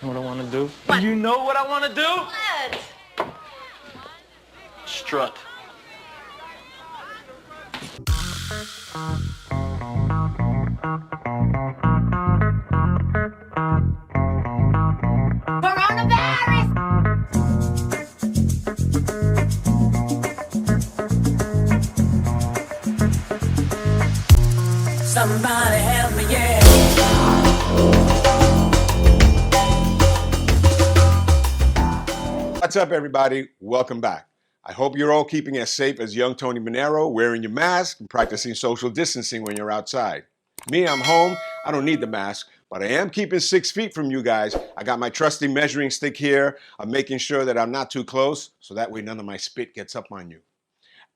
What I want to do? What? You know what I want to do? What? Strut. Coronavirus! Somebody help me, yeah. What's up, everybody? Welcome back. I hope you're all keeping as safe as young Tony Monero, wearing your mask and practicing social distancing when you're outside. Me, I'm home. I don't need the mask, but I am keeping 6 feet from you guys. I got my trusty measuring stick here. I'm making sure that I'm not too close, so that way none of my spit gets up on you.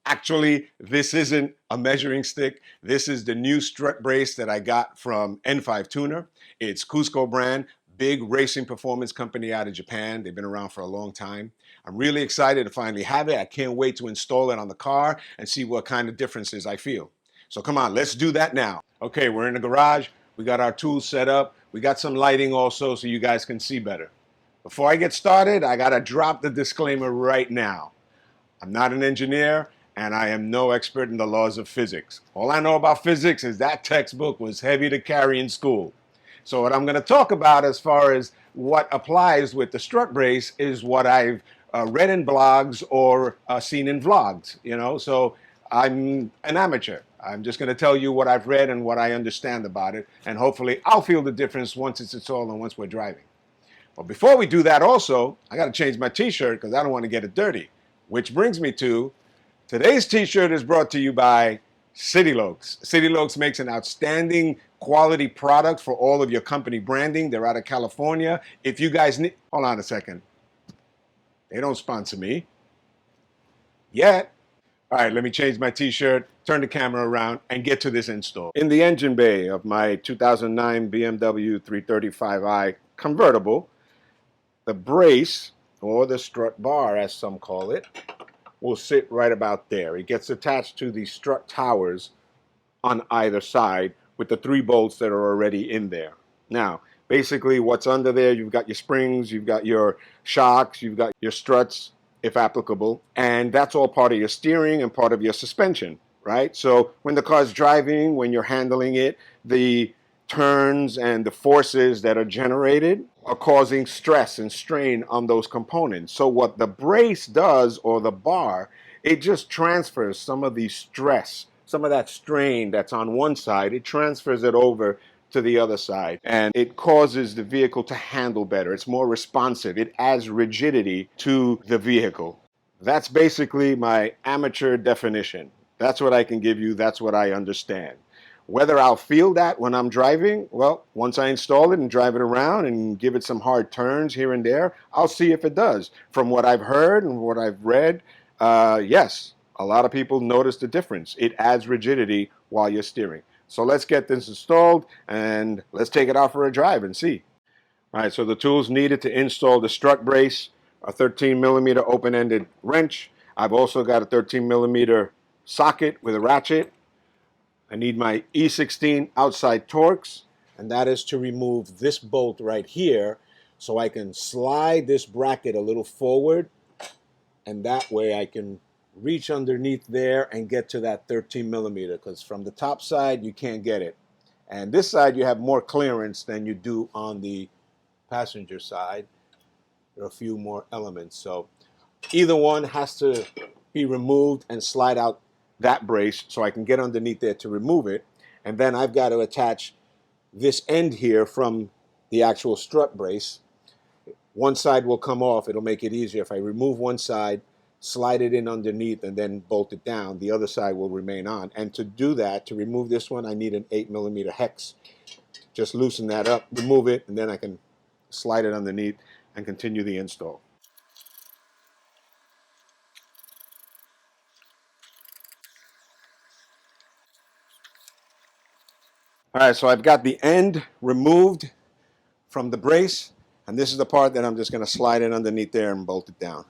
Actually, this isn't a measuring stick. This is the new strut brace that I got from N54 Tuner. It's Cusco brand, big racing performance company out of Japan. They've been around for a long time. I'm really excited to finally have it. I can't wait to install it on the car and see what kind of differences I feel. So come on, let's do that now. Okay, we're in the garage. We got our tools set up. We got some lighting also so you guys can see better. Before I get started, I gotta drop the disclaimer right now. I'm not an engineer, and I am no expert in the laws of physics. All I know about physics is that textbook was heavy to carry in school. So what I'm going to talk about as far as what applies with the strut brace is what I've read in blogs or seen in vlogs, So I'm an amateur. I'm just going to tell you what I've read and what I understand about it, and hopefully I'll feel the difference once it's installed and once we're driving. But before we do that also, I got to change my t-shirt because I don't want to get it dirty. Which brings me to today's t-shirt is brought to you by CityLocs. CityLocs makes an outstanding quality product for all of your company branding. They're out of California. If you guys need, hold on a second. They don't sponsor me yet. All right, let me change my t-shirt, turn the camera around, and get to this install. In the engine bay of my 2009 BMW 335i convertible, the brace, or the strut bar as some call it, will sit right about there. It gets attached to the strut towers on either side with the 3 bolts that are already in there. Now, basically what's under there, you've got your springs, you've got your shocks, you've got your struts, if applicable, and that's all part of your steering and part of your suspension, right? So when the car's driving, when you're handling it, the turns and the forces that are generated are causing stress and strain on those components. So what the brace does, or the bar, it just transfers some of the stress, some of that strain that's on one side, it transfers it over to the other side, and it causes the vehicle to handle better. It's more responsive. It adds rigidity to the vehicle. That's basically my amateur definition. That's what I can give you. That's what I understand. Whether I'll feel that when I'm driving, well, once I install it and drive it around and give it some hard turns here and there, I'll see if it does. From what I've heard and what I've read, yes, a lot of people notice the difference. It adds rigidity while you're steering. So let's get this installed and let's take it out for a drive and see. All right, so the tools needed to install the strut brace: a 13mm open-ended wrench. I've also got a 13mm socket with a ratchet. I need my E16 outside Torx, and that is to remove this bolt right here so I can slide this bracket a little forward, and that way I can reach underneath there and get to that 13mm, because from the top side you can't get it. And this side you have more clearance than you do on the passenger side. There are a few more elements, so either one has to be removed and slide out that brace so I can get underneath there to remove it. And then I've got to attach this end here from the actual strut brace. One side will come off. It'll make it easier if I remove one side, slide it in underneath, and then bolt it down. The other side will remain on. And to do that, to remove this one, I need an 8mm hex. Just loosen that up, remove it, and then I can slide it underneath and continue the install. All right, so I've got the end removed from the brace, and this is the part that I'm just going to slide it underneath there and bolt it down.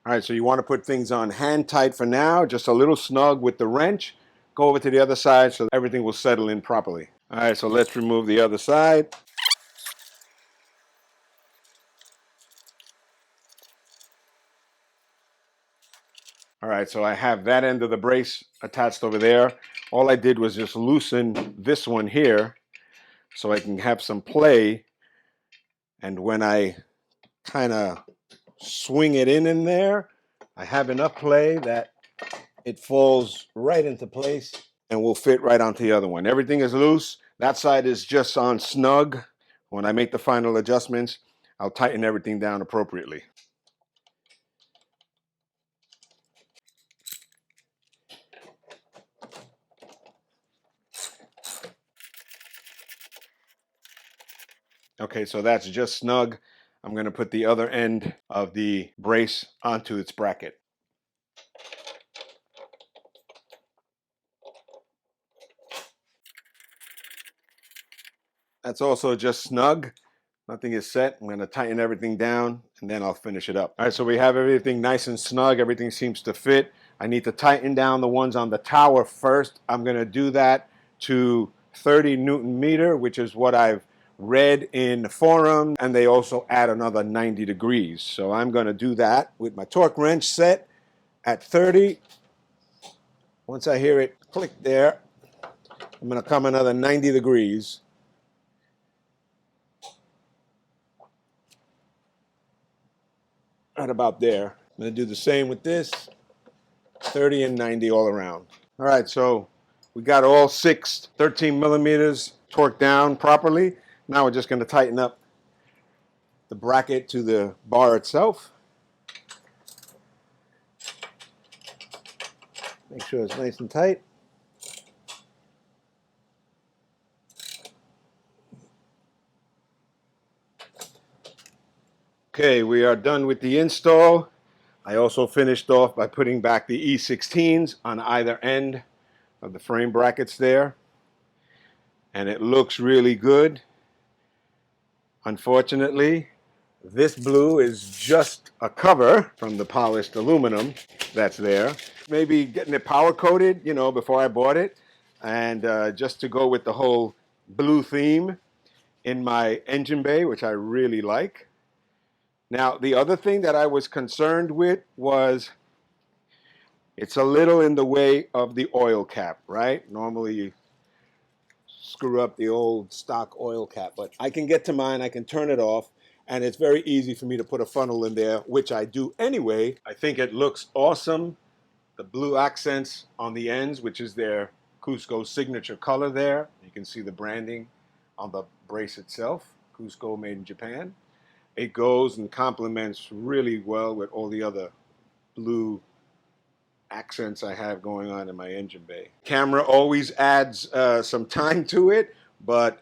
All right, so you want to put things on hand tight for now, just a little snug with the wrench. Go over to the other side so everything will settle in properly. All right, so let's remove the other side. All right, so I have that end of the brace attached over there. All I did was just loosen this one here so I can have some play. And when I kind of swing it in there, I have enough play that it falls right into place and will fit right onto the other one. Everything is loose. That side is just on snug. When I make the final adjustments, I'll tighten everything down appropriately. Okay, so that's just snug. I'm going to put the other end of the brace onto its bracket. That's also just snug. Nothing is set. I'm going to tighten everything down and then I'll finish it up. All right, so we have everything nice and snug. Everything seems to fit. I need to tighten down the ones on the tower first. I'm going to do that to 30 Newton meter, which is what I've read in the forum, and they also add another 90 degrees. So I'm going to do that with my torque wrench set at 30. Once I hear it click there, I'm going to come another 90 degrees. Right about there. I'm going to do the same with this, 30 and 90 all around. All right, so we got all 6 13 millimeters torqued down properly. Now we're just going to tighten up the bracket to the bar itself. Make sure it's nice and tight. Okay, we are done with the install. I also finished off by putting back the E16s on either end of the frame brackets there. And it looks really good. Unfortunately, this blue is just a cover from the polished aluminum that's there. Maybe getting it power coated, you know, before I bought it. And just to go with the whole blue theme in my engine bay, which I really like. Now, the other thing that I was concerned with was it's a little in the way of the oil cap, right? Normally you screw up the old stock oil cap, but I can get to mine, I can turn it off, and it's very easy for me to put a funnel in there, which I do anyway. I think it looks awesome. The blue accents on the ends, which is their Cusco signature color there. You can see the branding on the brace itself, Cusco made in Japan. It goes and complements really well with all the other blue accents I have going on in my engine bay. Camera always adds some time to it, but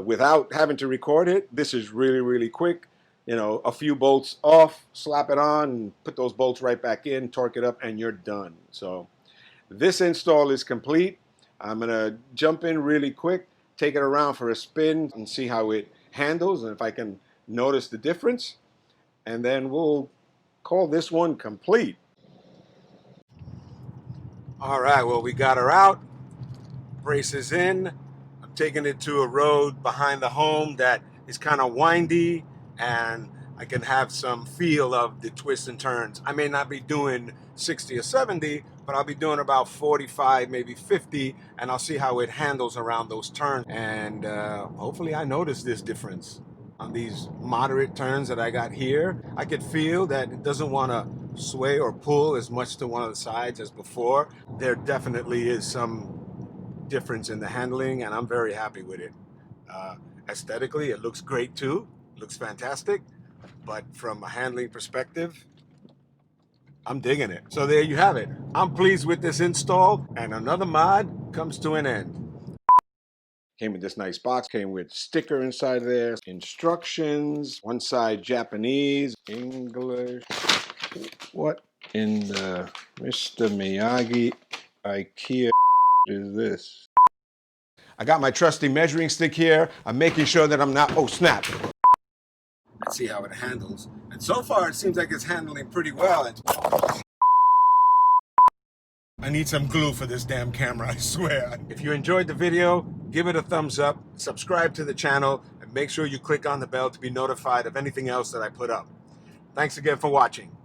without having to record it, this is really, really quick. You know, a few bolts off, slap it on, and put those bolts right back in, torque it up, and you're done. So this install is complete. I'm gonna jump in really quick, take it around for a spin, and see how it handles, and if I can notice the difference, and then we'll call this one complete. All right, well, we got her out. Brace is in. I'm taking it to a road behind the home that is kind of windy, and I can have some feel of the twists and turns. I may not be doing 60 or 70, but I'll be doing about 45, maybe 50, and I'll see how it handles around those turns. And hopefully I notice this difference. On these moderate turns that I got here, I could feel that it doesn't want to sway or pull as much to one of the sides as before. There definitely is some difference in the handling, and I'm very happy with it. Aesthetically, it looks great too. It looks fantastic, but from a handling perspective, I'm digging it. So there you have it. I'm pleased with this install, and another mod comes to an end. Came with this nice box, came with sticker inside there, instructions, one side Japanese, English. What in the Mr. Miyagi IKEA is this? I got my trusty measuring stick here. I'm making sure that I'm not, oh snap. see how it handles. And so far, it seems like it's handling pretty well. I need some glue for this damn camera, I swear. If you enjoyed the video, give it a thumbs up, subscribe to the channel, and make sure you click on the bell to be notified of anything else that I put up. Thanks again for watching.